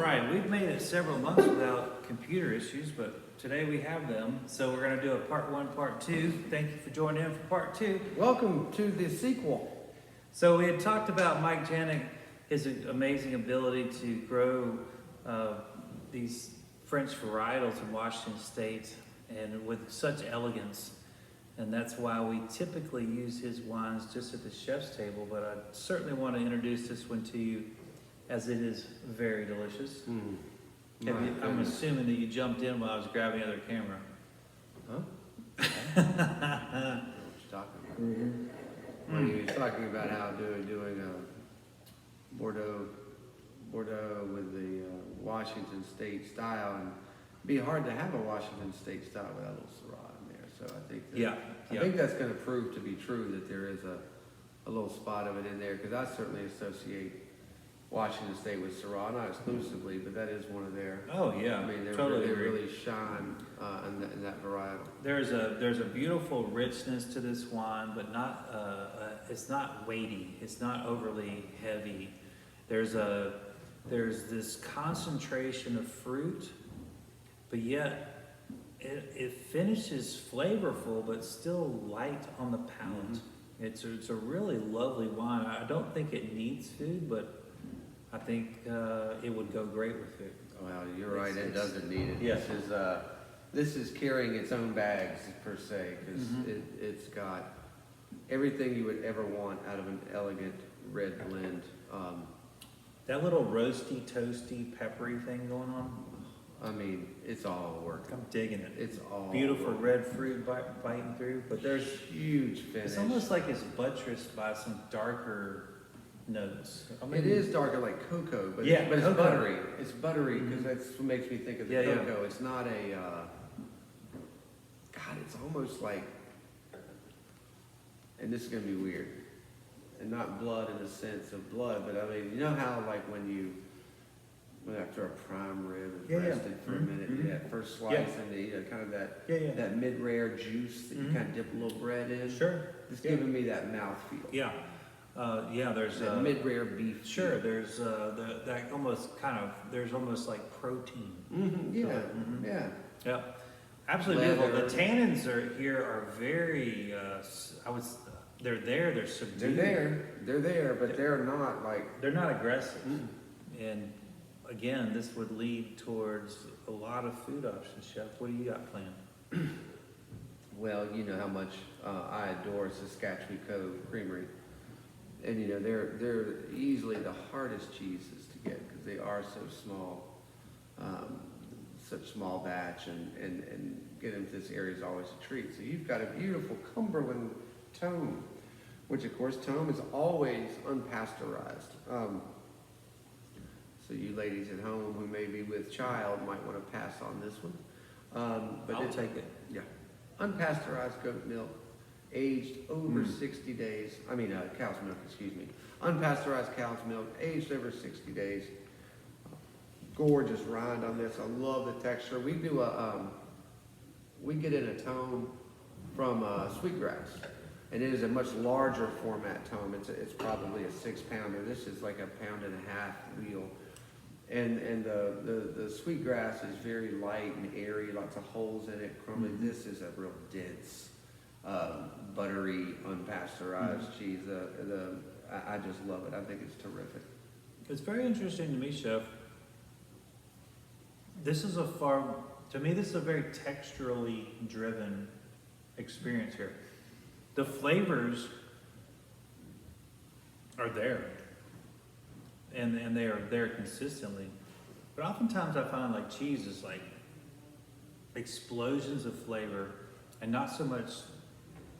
right, we've made it several months without computer issues, but today we have them. So we're going to do a part one, part two. Thank you for joining in for part two. Welcome to the sequel. So we had talked about Mike Januik, his amazing ability to grow these French varietals in Washington State and with such elegance. And that's why we typically use his wines just at the chef's table, but I certainly want to introduce this one to you as it is very delicious. I'm assuming that you jumped in while I was grabbing the other camera. Huh? I don't know what you're talking about. When he was talking about how doing a Bordeaux with the Washington State style, and it'd be hard to have a Washington State style without a little Syrah in there. So I think that, I think that's going to prove to be true, that there is a little spot of it in there, because I certainly associate Washington State with Syrah, not exclusively, but that is one of their. Oh yeah, I mean, they totally really shine in that varietal. There's a beautiful richness to this wine, but not it's not weighty. It's not overly heavy. There's this concentration of fruit, but yet it finishes flavorful, but still light on the palate. It's a really lovely wine. I don't think it needs food, but I think it would go great with it. Well, you're right. It doesn't need it. Yes. This is carrying its own bags per se, because it's got everything you would ever want out of an elegant red blend. That little roasty, toasty, peppery thing going on. I mean, it's all working. I'm digging it. It's all beautiful working. red fruit biting through, but there's huge finish. It's almost like it's buttressed by some darker notes. I mean, it is darker, like cocoa, but yeah, it's cocoa. buttery. It's buttery because that's what makes me think of the cocoa. It's not a. God, it's almost like, and this is gonna be weird, and not blood in the sense of blood, but I mean, you know how like when after a prime rib is rested for a minute, that first slice, and you know, kind of that mid-rare juice that you kind of dip a little bread in. Sure. It's giving me that mouthfeel. Yeah. There's that mid-rare beef. Sure, there's that almost kind of, there's almost like protein. Yeah. Absolutely beautiful. The tannins are very, they're subdued. They're there, but they're not like. They're not aggressive. And again, this would lead towards a lot of food options, Chef. What do you got planned? Well, you know how much I adore Saskatchewan Cove Creamery. And you know, they're easily the hardest cheeses to get because they are so small, such small batch, and getting to this area is always a treat. So you've got a beautiful Cumberland Tome, which of course Tome is always unpasteurized. So you ladies at home who may be with child might want to pass on this one. But I'll take it. Yeah, unpasteurized goat milk. Aged over 60 days. I mean, cow's milk, excuse me. Unpasteurized cow's milk, aged over 60 days. Gorgeous rind on this. I love the texture. We do we get in a tome from Sweetgrass, and it is a much larger format tome. It's probably a 6-pounder. This is like a 1.5 pound wheel. And the Sweetgrass is very light and airy, lots of holes in it, crumbly. This is a real dense, buttery, unpasteurized cheese. I just love it. I think it's terrific. It's very interesting to me, Chef. This is to me, this is a very texturally driven experience here. The flavors are there, and they are there consistently. But oftentimes I find like cheese is like explosions of flavor and not so much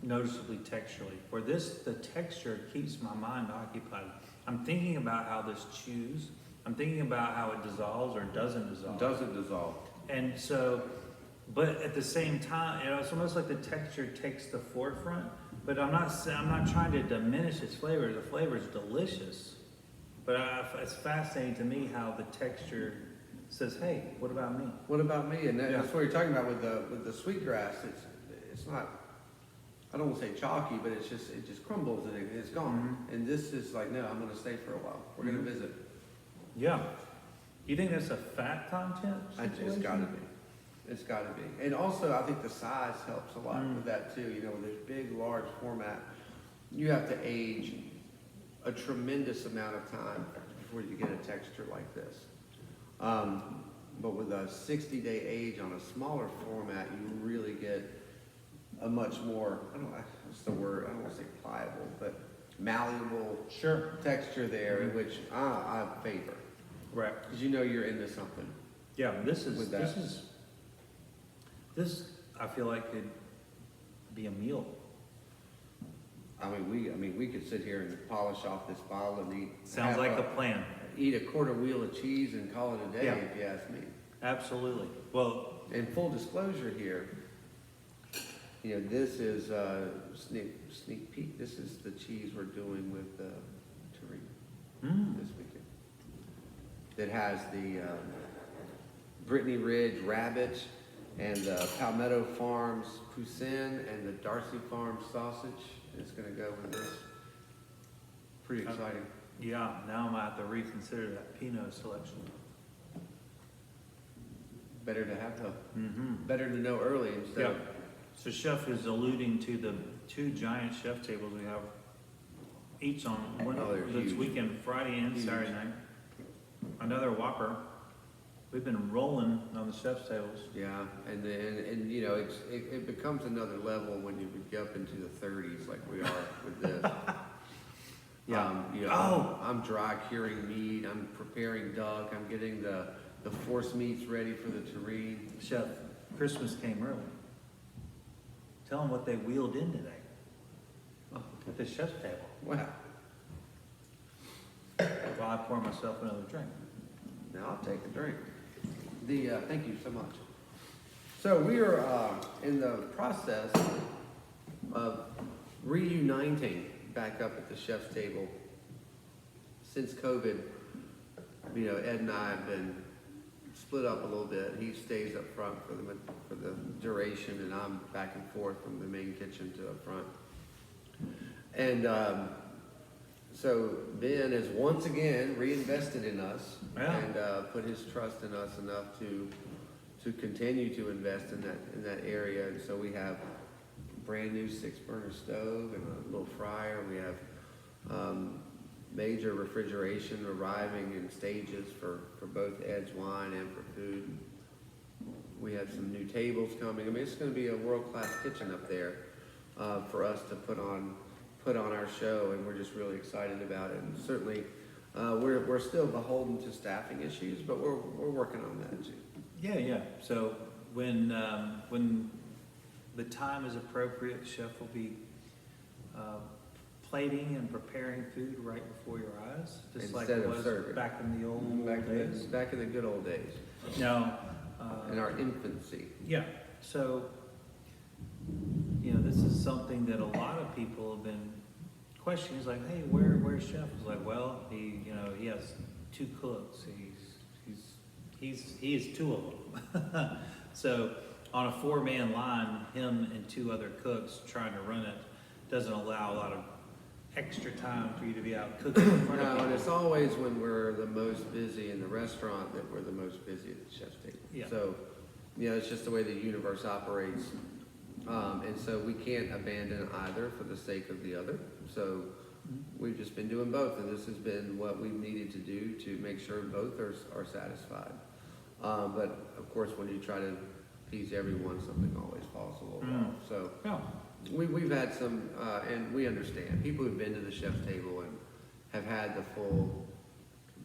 noticeably texturally. For this, the texture keeps my mind occupied. I'm thinking about how this chews. I'm thinking about how it dissolves or doesn't dissolve. Doesn't dissolve. And so, but at the same time, you know, it's almost like the texture takes the forefront. But I'm not trying to diminish its flavor. The flavor is delicious. But it's fascinating to me how the texture says, "Hey, what about me? What about me?" And that's what you're talking about with the Sweetgrass. It's not. I don't want to say chalky, but it just crumbles and it's gone. And this is like, no, I'm going to stay for a while. We're going to visit. Yeah. You think that's a fat content It's situation? gotta be. It's gotta be. And also, I think the size helps a lot with that too. You know, there's big, large format. You have to age a tremendous amount of time before you get a texture like this. But with a 60-day age on a smaller format, you really get a much more, I don't know, what's the word? I don't want to say pliable, but malleable Sure. texture there, in which I favor. Right. Because you know you're into something. Yeah, this With that. this I feel like could be a meal. I mean, we could sit here and polish off this bottle and Sounds like a plan. eat a quarter wheel of cheese and call it a day, Yeah. if you ask me. Absolutely. Well, And full disclosure here, you know, this is sneak peek. This is the cheese we're doing with Tureen this weekend. It has the Brittany Ridge Rabbit and the Palmetto Farms Poussin and the Darcy Farms sausage. It's going to go with this. Pretty exciting. yeah, now I'm gonna have to reconsider that Pinot selection. Better to have the, Mm-hmm. better to know early instead Yeah. of, So Chef is alluding to the 2 giant chef tables we have, each on one Oh, they're this huge. weekend, Friday and Huge. Saturday night. Another Whopper. We've been rolling on the chef's tables. yeah, and you know, it becomes another level when you get up into the 30s like we are with this. Yeah. You know, I'm dry curing meat, I'm preparing duck, I'm getting the force meats ready for the terrine. Chef, Christmas came early. Tell them what they wheeled in today at the chef's table Wow, while I pour myself another drink. now I'll take a drink. Thank you so much. So we are in the process of reuniting back up at the chef's table. Since COVID, you know, Ed and I have been split up a little bit. He stays up front for the duration, and I'm back and forth from the main kitchen to up front. And so Ben has once again reinvested in us Yeah. and put his trust in us enough to continue to invest in that area. And so we have a brand new 6-burner stove and a little fryer. We have major refrigeration arriving in stages for both Ed's wine and for food. We have some new tables coming. I mean, it's going to be a world-class kitchen up there for us to put on our show, and we're just really excited about it. And certainly, we're still beholden to staffing issues, but we're working on that too. Yeah. So when the time is appropriate, chef will be plating and preparing food right before your eyes, just like Instead it of was serving. back in the old days. Back in the good old days, Now, in our infancy. yeah. So you know, this is something that a lot of people have been questioning. He's like, hey, where's chef? It's like, well, he has 2 cooks. He has 2 of them. So on a 4-man line, him and 2 other cooks trying to run it doesn't allow a lot of extra time for you to be out cooking in front of No, and people. it's always when we're the most busy in the restaurant that we're the most busy at the chef's table. Yeah. So, you know, it's just the way the universe operates. And so we can't abandon either for the sake of the other. So we've just been doing both, and this has been what we've needed to do to make sure both are satisfied. But of course, when you try to please everyone, something always falls a little off. So Yeah. we've had some, and we understand, people who've been to the chef's table and have had the full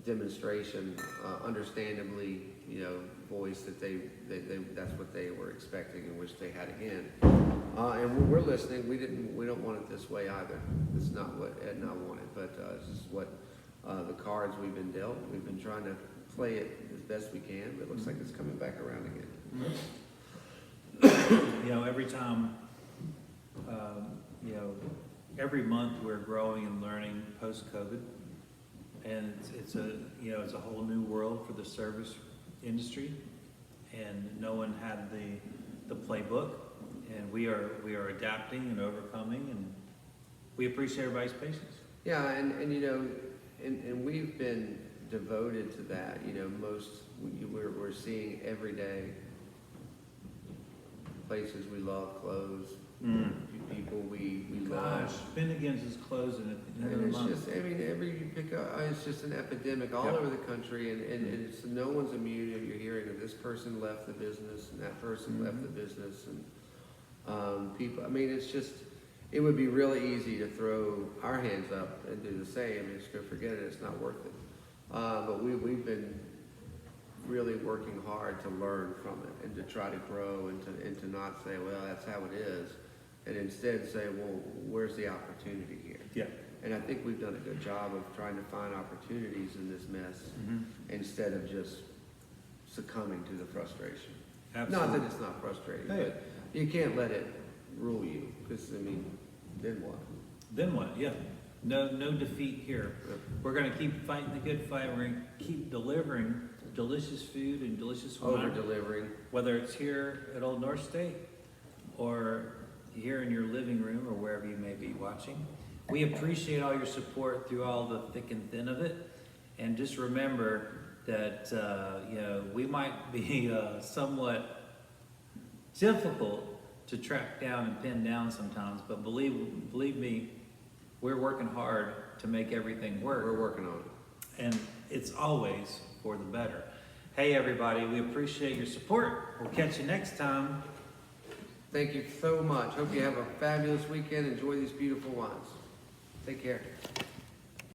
demonstration, understandably, you know, voice that they that's what they were expecting and wish they had again. And we're listening. We don't want it this way either. This is not what Ed and I wanted, but this is what the cards we've been dealt. We've been trying to play it as best we can, but it looks like it's coming back around again. You know, every time, every month we're growing and learning post-COVID, and it's a whole new world for the service industry, and no one had the playbook, and we are adapting and overcoming, and we appreciate everybody's patience. Yeah, and you know, and we've been devoted to that. You know, we're seeing every day places we love close, people we love. Gosh, Finnegan's is closing at the end of And the it's month. just, I mean, you pick up, it's just an epidemic all Yep. over the country, and it's, no one's immune. You're hearing that this person left the business, and that person left the business, and people, I mean, it's just, it would be really easy to throw our hands up and do the same, and just go forget it, it's not worth it. But we've been really working hard to learn from it, and to try to grow, and to not say, well, that's how it is, and instead say, well, where's the opportunity here? Yeah. And I think we've done a good job of trying to find opportunities in this mess instead of just succumbing to the frustration. Absolutely. Not that it's not frustrating, Hey. but you can't let it rule you, because, I mean, then what? Then what? Yeah. No defeat here. We're gonna keep fighting the good fight. We're gonna keep delivering delicious food and delicious wine. Over-delivering. Whether it's here at Old North State or here in your living room or wherever you may be watching. We appreciate all your support through all the thick and thin of it. And just remember that, we might be somewhat difficult to track down and pin down sometimes, but believe me, we're working hard to make everything work. We're working on it. And it's always for the better. Hey everybody, we appreciate your support. We'll catch you next time. Thank you so much. Hope you have a fabulous weekend. Enjoy these beautiful wines. Take care.